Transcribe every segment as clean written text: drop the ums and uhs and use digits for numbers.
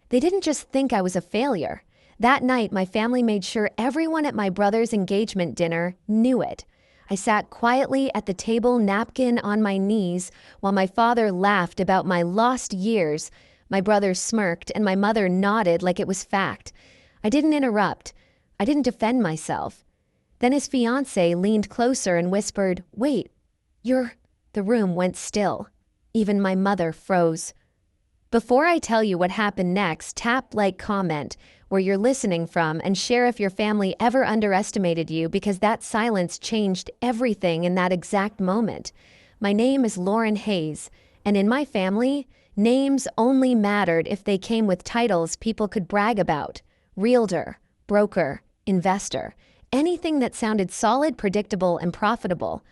They didn't just think I was a failure. That night, my family made sure everyone at my brother's engagement dinner knew it. I sat quietly at the table, napkin on my knees, while my father laughed about my lost years. My brother smirked, and my mother nodded like it was fact. I didn't interrupt. I didn't defend myself. Then his fiancée leaned closer and whispered, "Wait, you're—" The room went still. Even my mother froze. Before I tell you what happened next, tap like, comment where you're listening from, and share if your family ever underestimated you, because that silence changed everything in that exact moment. My name is Lauren Hayes, and in my family, names only mattered if they came with titles people could brag about. Realtor, broker, investor, anything that sounded solid, predictable, and profitable.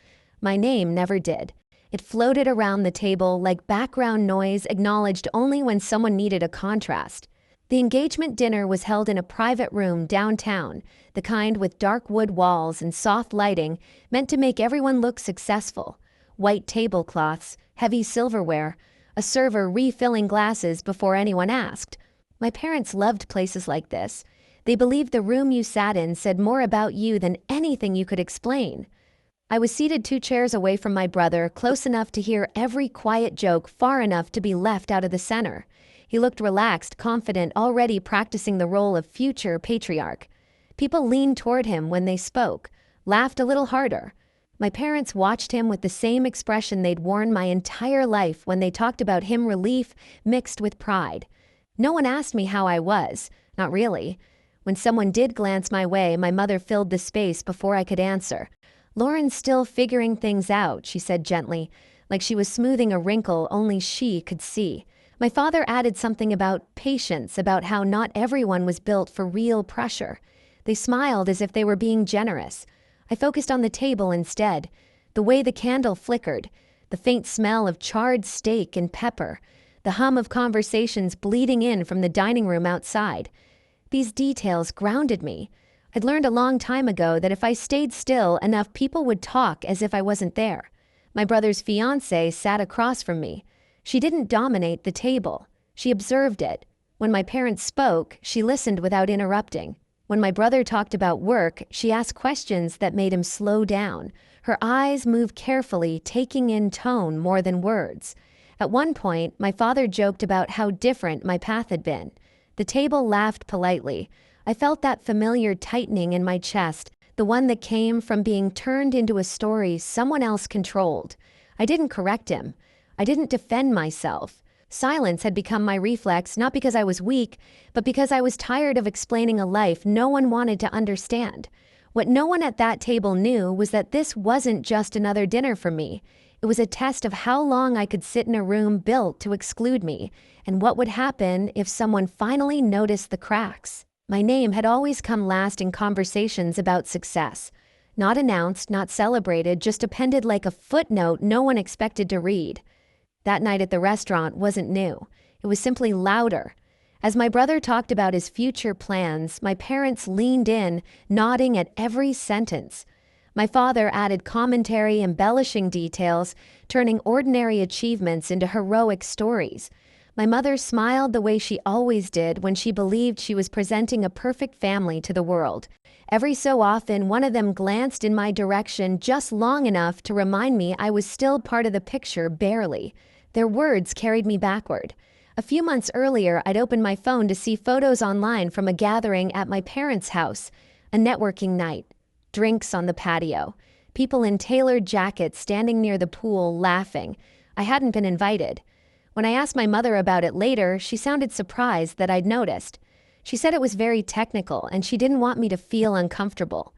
My name never did. It floated around the table like background noise, acknowledged only when someone needed a contrast. The engagement dinner was held in a private room downtown, the kind with dark wood walls and soft lighting meant to make everyone look successful. White tablecloths, heavy silverware, a server refilling glasses before anyone asked. My parents loved places like this. They believed the room you sat in said more about you than anything you could explain. I was seated 2 chairs away from my brother, close enough to hear every quiet joke, far enough to be left out of the center. He looked relaxed, confident, already practicing the role of future patriarch. People leaned toward him when they spoke, laughed a little harder. My parents watched him with the same expression they'd worn my entire life when they talked about him, relief mixed with pride. No one asked me how I was, not really. When someone did glance my way, my mother filled the space before I could answer. "Lauren's still figuring things out," she said gently, like she was smoothing a wrinkle only she could see. My father added something about patience, about how not everyone was built for real pressure. They smiled as if they were being generous. I focused on the table instead, the way the candle flickered, the faint smell of charred steak and pepper, the hum of conversations bleeding in from the dining room outside. These details grounded me. I'd learned a long time ago that if I stayed still enough, people would talk as if I wasn't there. My brother's fiancée sat across from me. She didn't dominate the table. She observed it. When my parents spoke, she listened without interrupting. When my brother talked about work, she asked questions that made him slow down. Her eyes moved carefully, taking in tone more than words. At one point, my father joked about how different my path had been. The table laughed politely. I felt that familiar tightening in my chest, the one that came from being turned into a story someone else controlled. I didn't correct him. I didn't defend myself. Silence had become my reflex, not because I was weak, but because I was tired of explaining a life no one wanted to understand. What no one at that table knew was that this wasn't just another dinner for me. It was a test of how long I could sit in a room built to exclude me, and what would happen if someone finally noticed the cracks. My name had always come last in conversations about success. Not announced, not celebrated, just appended like a footnote no one expected to read. That night at the restaurant wasn't new. It was simply louder. As my brother talked about his future plans, my parents leaned in, nodding at every sentence. My father added commentary, embellishing details, turning ordinary achievements into heroic stories. My mother smiled the way she always did when she believed she was presenting a perfect family to the world. Every so often, one of them glanced in my direction just long enough to remind me I was still part of the picture, barely. Their words carried me backward. A few months earlier, I'd opened my phone to see photos online from a gathering at my parents' house, a networking night. Drinks on the patio. People in tailored jackets standing near the pool, laughing. I hadn't been invited. When I asked my mother about it later, she sounded surprised that I'd noticed. She said it was very technical and she didn't want me to feel uncomfortable.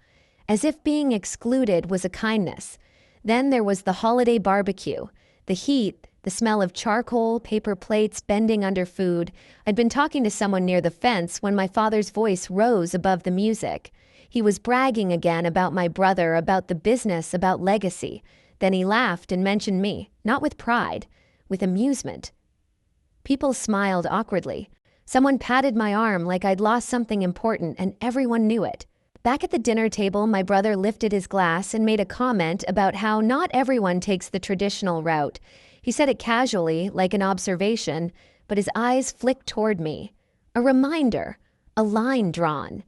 As if being excluded was a kindness. Then there was the holiday barbecue. The heat, the smell of charcoal, paper plates bending under food. I'd been talking to someone near the fence when my father's voice rose above the music. He was bragging again about my brother, about the business, about legacy. Then he laughed and mentioned me, not with pride, with amusement. People smiled awkwardly. Someone patted my arm like I'd lost something important, and everyone knew it. Back at the dinner table, my brother lifted his glass and made a comment about how not everyone takes the traditional route. He said it casually, like an observation, but his eyes flicked toward me. A reminder, a line drawn.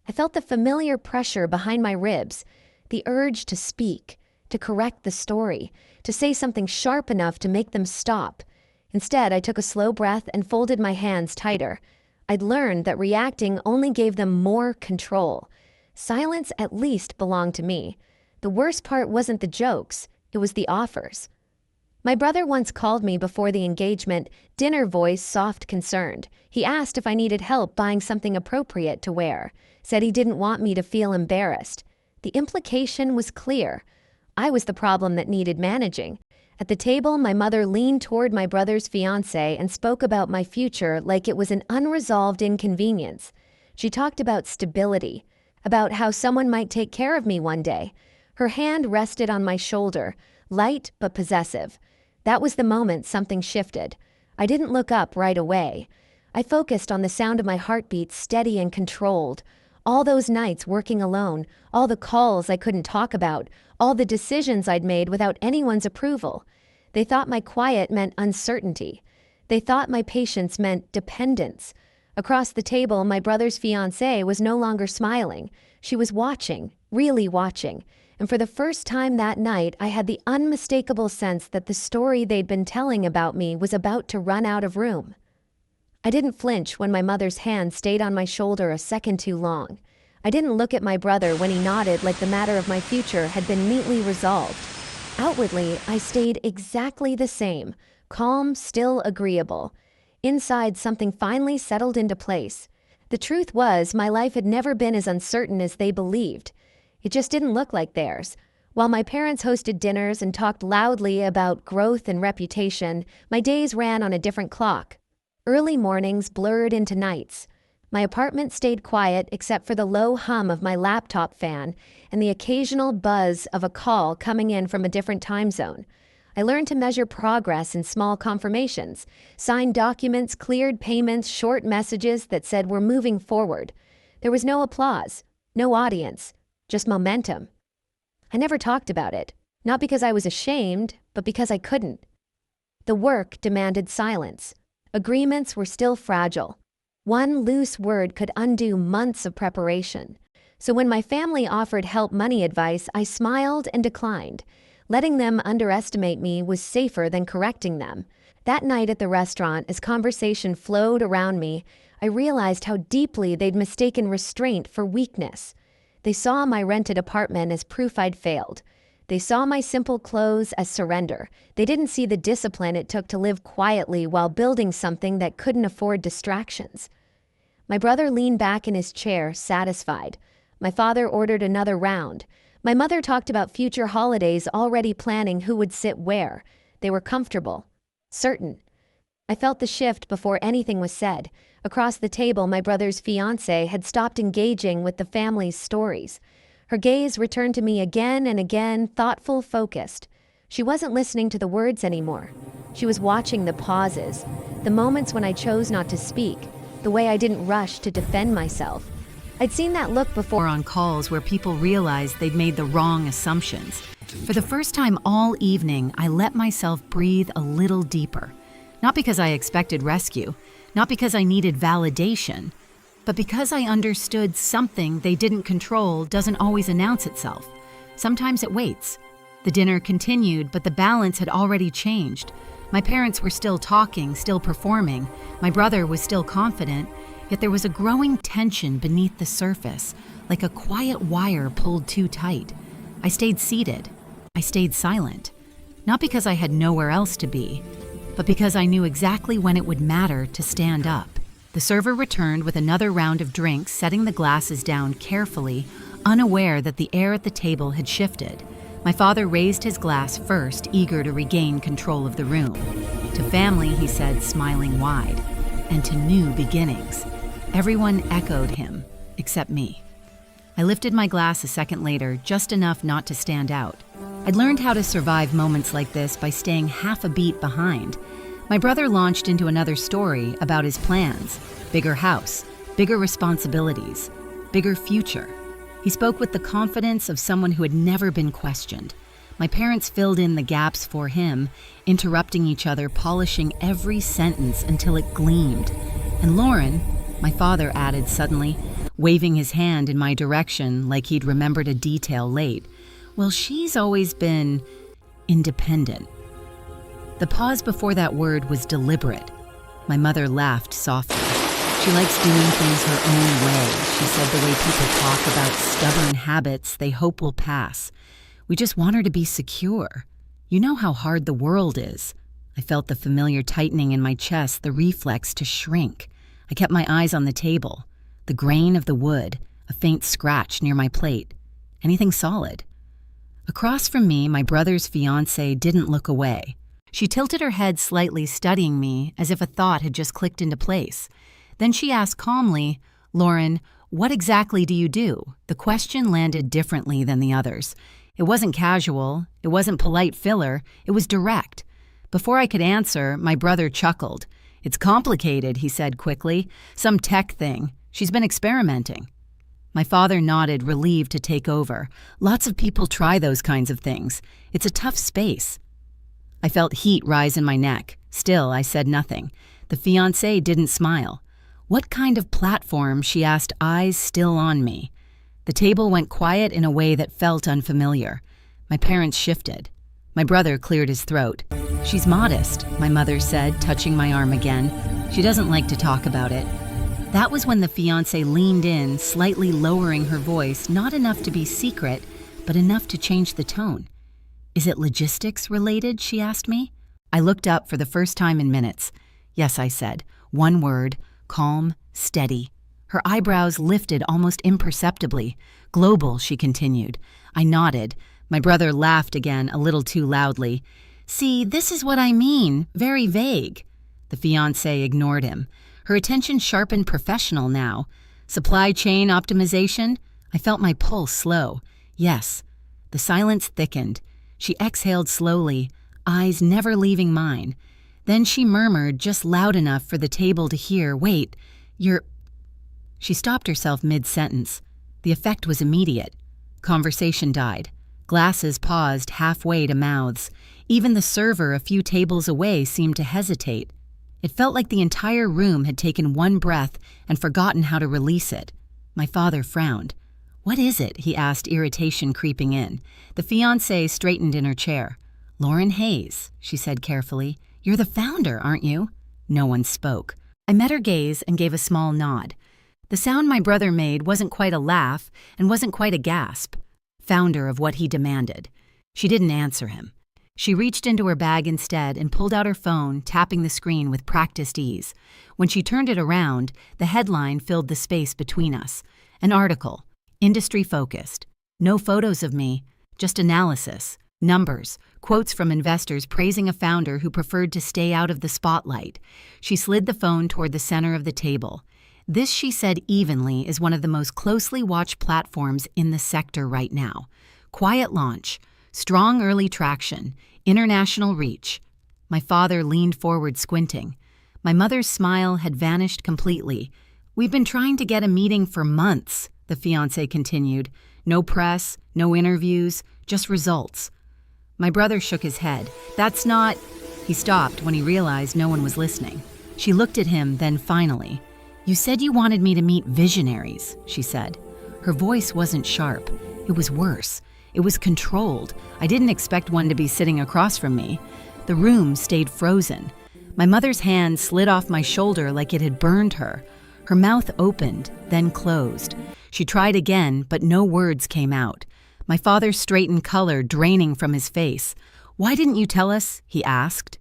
I felt the familiar pressure behind my ribs, the urge to speak, to correct the story, to say something sharp enough to make them stop. Instead, I took a slow breath and folded my hands tighter. I'd learned that reacting only gave them more control. Silence at least belonged to me. The worst part wasn't the jokes, it was the offers. My brother once called me before the engagement, dinner voice soft concerned. He asked if I needed help buying something appropriate to wear, said he didn't want me to feel embarrassed. The implication was clear. I was the problem that needed managing. At the table, my mother leaned toward my brother's fiancé and spoke about my future like it was an unresolved inconvenience. She talked about stability, about how someone might take care of me one day. Her hand rested on my shoulder, light but possessive. That was the moment something shifted. I didn't look up right away. I focused on the sound of my heartbeat, steady and controlled. All those nights working alone, all the calls I couldn't talk about, all the decisions I'd made without anyone's approval. They thought my quiet meant uncertainty. They thought my patience meant dependence. Across the table, my brother's fiancée was no longer smiling. She was watching, really watching. And for the first time that night, I had the unmistakable sense that the story they'd been telling about me was about to run out of room. I didn't flinch when my mother's hand stayed on my shoulder a second too long. I didn't look at my brother when he nodded like the matter of my future had been neatly resolved. Outwardly, I stayed exactly the same, calm, still agreeable. Inside, something finally settled into place. The truth was, my life had never been as uncertain as they believed. It just didn't look like theirs. While my parents hosted dinners and talked loudly about growth and reputation, my days ran on a different clock. Early mornings blurred into nights. My apartment stayed quiet except for the low hum of my laptop fan and the occasional buzz of a call coming in from a different time zone. I learned to measure progress in small confirmations, signed documents, cleared payments, short messages that said we're moving forward. There was no applause, no audience, just momentum. I never talked about it, not because I was ashamed, but because I couldn't. The work demanded silence. Agreements were still fragile. One loose word could undo months of preparation. So when my family offered help money advice, I smiled and declined. Letting them underestimate me was safer than correcting them. That night at the restaurant, as conversation flowed around me, I realized how deeply they'd mistaken restraint for weakness. They saw my rented apartment as proof I'd failed. They saw my simple clothes as surrender. They didn't see the discipline it took to live quietly while building something that couldn't afford distractions. My brother leaned back in his chair, satisfied. My father ordered another round. My mother talked about future holidays, already planning who would sit where. They were comfortable, certain. I felt the shift before anything was said. Across the table, my brother's fiancée had stopped engaging with the family's stories. Her gaze returned to me again and again, thoughtful, focused. She wasn't listening to the words anymore. She was watching the pauses, the moments when I chose not to speak, the way I didn't rush to defend myself. I'd seen that look before On calls where people realized they'd made the wrong assumptions. For the first time all evening, I let myself breathe a little deeper. Not because I expected rescue, not because I needed validation, but because I understood something they didn't control doesn't always announce itself. Sometimes it waits. The dinner continued, but the balance had already changed. My parents were still talking, still performing. My brother was still confident, yet there was a growing tension beneath the surface, like a quiet wire pulled too tight. I stayed seated. I stayed silent. Not because I had nowhere else to be, but because I knew exactly when it would matter to stand up. The server returned with another round of drinks, setting the glasses down carefully, unaware that the air at the table had shifted. My father raised his glass first, eager to regain control of the room. To family, he said, smiling wide, and to new beginnings. Everyone echoed him, except me. I lifted my glass a second later, just enough not to stand out. I'd learned how to survive moments like this by staying half a beat behind. My brother launched into another story about his plans. Bigger house, bigger responsibilities, bigger future. He spoke with the confidence of someone who had never been questioned. My parents filled in the gaps for him, interrupting each other, polishing every sentence until it gleamed. And Lauren, my father added suddenly, waving his hand in my direction like he'd remembered a detail late. Well, she's always been independent. The pause before that word was deliberate. My mother laughed softly. She likes doing things her own way, she said, the way people talk about stubborn habits they hope will pass. We just want her to be secure. You know how hard the world is. I felt the familiar tightening in my chest, the reflex to shrink. I kept my eyes on the table, the grain of the wood, a faint scratch near my plate. Anything solid? Across from me, my brother's fiancée didn't look away. She tilted her head slightly, studying me as if a thought had just clicked into place. Then she asked calmly, "Lauren, what exactly do you do?" The question landed differently than the others. It wasn't casual, it wasn't polite filler, it was direct. Before I could answer, my brother chuckled. "It's complicated," he said quickly. "Some tech thing. She's been experimenting." My father nodded, relieved to take over. Lots of people try those kinds of things. It's a tough space. I felt heat rise in my neck. Still, I said nothing. The fiancé didn't smile. "What kind of platform?" she asked, eyes still on me. The table went quiet in a way that felt unfamiliar. My parents shifted. My brother cleared his throat. "She's modest," my mother said, touching my arm again. "She doesn't like to talk about it." That was when the fiancé leaned in, slightly lowering her voice, not enough to be secret, but enough to change the tone. "Is it logistics related?" she asked me. I looked up for the first time in minutes. "Yes," I said. One word, calm, steady. Her eyebrows lifted almost imperceptibly. "Global," she continued. I nodded. My brother laughed again, a little too loudly. "See, this is what I mean. Very vague." The fiancé ignored him. Her attention sharpened, professional now. "Supply chain optimization?" I felt my pulse slow. "Yes." The silence thickened. She exhaled slowly, eyes never leaving mine. Then she murmured, just loud enough for the table to hear, "Wait, you're—" She stopped herself mid-sentence. The effect was immediate. Conversation died. Glasses paused halfway to mouths. Even the server a few tables away seemed to hesitate. It felt like the entire room had taken one breath and forgotten how to release it. My father frowned. "What is it?" he asked, irritation creeping in. The fiancée straightened in her chair. "Lauren Hayes," she said carefully. "You're the founder, aren't you?" No one spoke. I met her gaze and gave a small nod. The sound my brother made wasn't quite a laugh and wasn't quite a gasp. Founder of what he demanded. She didn't answer him. She reached into her bag instead and pulled out her phone, tapping the screen with practiced ease. When she turned it around, the headline filled the space between us. An article. Industry-focused. No photos of me, just analysis, numbers, quotes from investors praising a founder who preferred to stay out of the spotlight. She slid the phone toward the center of the table. This, she said evenly, is one of the most closely watched platforms in the sector right now. Quiet launch, strong early traction, international reach. My father leaned forward, squinting. My mother's smile had vanished completely. "We've been trying to get a meeting for months," the fiancé continued. "No press, no interviews, just results." My brother shook his head. "That's not—" He stopped when he realized no one was listening. She looked at him, then finally. "You said you wanted me to meet visionaries," she said. Her voice wasn't sharp. It was worse. It was controlled. I didn't expect one to be sitting across from me. The room stayed frozen. My mother's hand slid off my shoulder like it had burned her. Her mouth opened, then closed. She tried again, but no words came out. My father straightened, color draining from his face. "Why didn't you tell us?" he asked.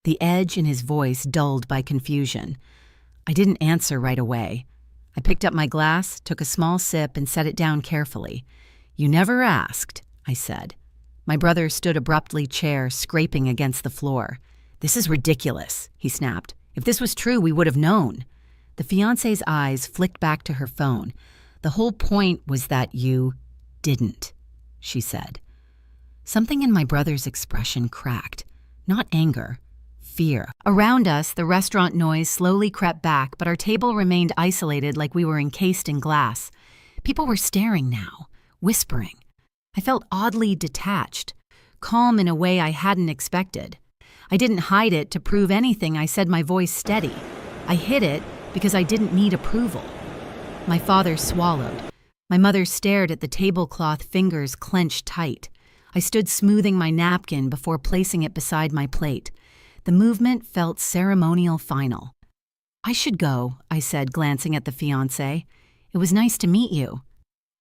The edge in his voice dulled by confusion. I didn't answer right away. I picked up my glass, took a small sip, and set it down carefully. "You never asked," I said. My brother stood abruptly, chair scraping against the floor. "This is ridiculous," he snapped. "If this was true, we would have known." The fiancé's eyes flicked back to her phone. "The whole point was that you didn't," she said. Something in my brother's expression cracked. Not anger. Fear. Around us, the restaurant noise slowly crept back, but our table remained isolated like we were encased in glass. People were staring now, whispering. I felt oddly detached, calm in a way I hadn't expected. I didn't hide it to prove anything. I said, my voice steady. I hid it because I didn't need approval. My father swallowed. My mother stared at the tablecloth, fingers clenched tight. I stood smoothing my napkin before placing it beside my plate. The movement felt ceremonial final. "I should go," I said, glancing at the fiancé. "It was nice to meet you."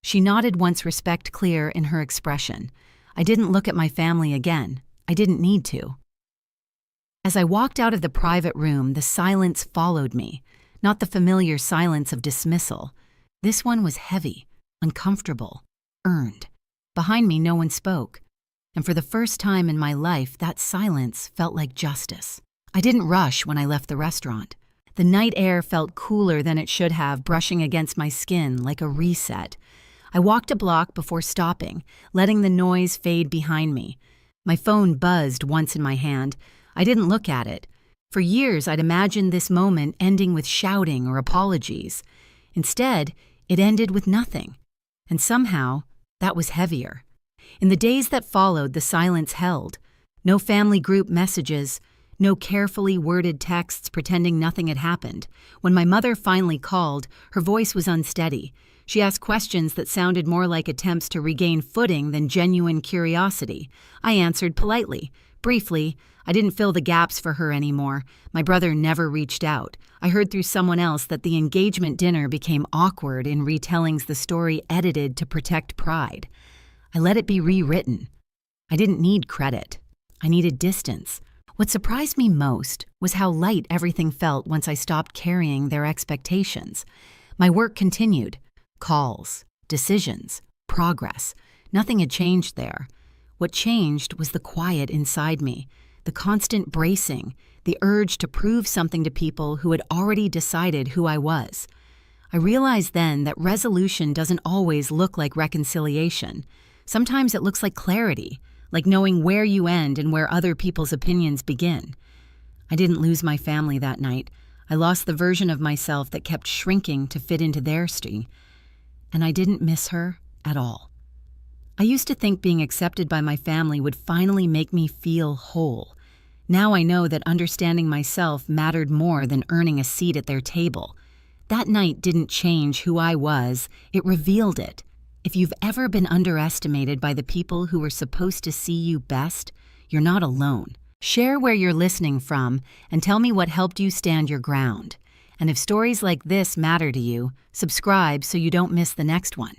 She nodded, once respect clear in her expression. I didn't look at my family again. I didn't need to. As I walked out of the private room, the silence followed me. Not the familiar silence of dismissal. This one was heavy, uncomfortable, earned. Behind me, no one spoke. And for the first time in my life, that silence felt like justice. I didn't rush when I left the restaurant. The night air felt cooler than it should have, brushing against my skin like a reset. I walked a block before stopping, letting the noise fade behind me. My phone buzzed once in my hand. I didn't look at it. For years, I'd imagined this moment ending with shouting or apologies. Instead, it ended with nothing. And somehow, that was heavier. In the days that followed, the silence held. No family group messages, no carefully worded texts pretending nothing had happened. When my mother finally called, her voice was unsteady. She asked questions that sounded more like attempts to regain footing than genuine curiosity. I answered politely. Briefly, I didn't fill the gaps for her anymore. My brother never reached out. I heard through someone else that the engagement dinner became awkward in retellings the story edited to protect pride. I let it be rewritten. I didn't need credit. I needed distance. What surprised me most was how light everything felt once I stopped carrying their expectations. My work continued. Calls, decisions, progress. Nothing had changed there. What changed was the quiet inside me, the constant bracing, the urge to prove something to people who had already decided who I was. I realized then that resolution doesn't always look like reconciliation. Sometimes it looks like clarity, like knowing where you end and where other people's opinions begin. I didn't lose my family that night. I lost the version of myself that kept shrinking to fit into their stream. And I didn't miss her at all. I used to think being accepted by my family would finally make me feel whole. Now I know that understanding myself mattered more than earning a seat at their table. That night didn't change who I was, it revealed it. If you've ever been underestimated by the people who were supposed to see you best, you're not alone. Share where you're listening from and tell me what helped you stand your ground. And if stories like this matter to you, subscribe so you don't miss the next one.